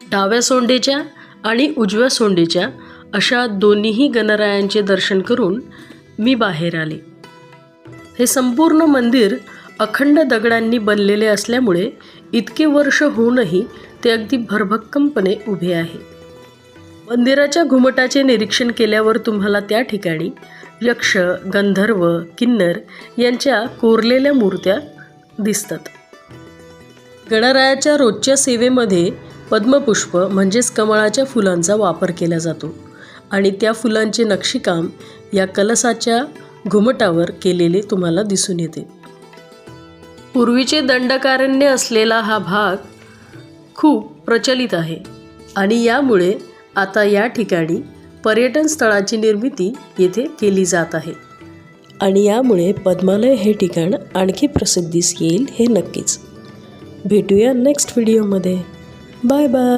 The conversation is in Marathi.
डाव्या सोंडेच्या आणि उजव्या सोंडेच्या अशा दोन्हीही गणरायांचे दर्शन करून मी बाहेर आले। हे संपूर्ण मंदिर अखंड दगडांनी बनलेले असल्यामुळे इतके वर्ष होऊनही ते अगदी भरभक्कमपणे उभे आहे। मंदिराच्या घुमटाचे निरीक्षण केल्यावर तुम्हाला त्या ठिकाणी यक्ष, गंधर्व, किन्नर यांच्या कोरलेल्या मूर्त्या दिसतात। गणरायाच्या रोजच्या सेवेमध्ये पद्मपुष्प म्हणजेच कमळाच्या फुलांचा वापर केला जातो आणि त्या फुलांचे नक्षीकाम या कलशाच्या घुमटावर केलेले तुम्हाला दिसून येते। पूर्वीचे दंडकारण्य असलेला हा भाग खूप प्रचलित आहे आणि यामुळे आता या ठिकाणी पर्यटन स्थळाची निर्मिती येथे केली जात आहे आणि यामुळे पद्मालय हे ठिकाण आणखी प्रसिद्धीस येईल हे नक्कीच। भेटूया नेक्स्ट व्हिडिओमध्ये। Bye bye.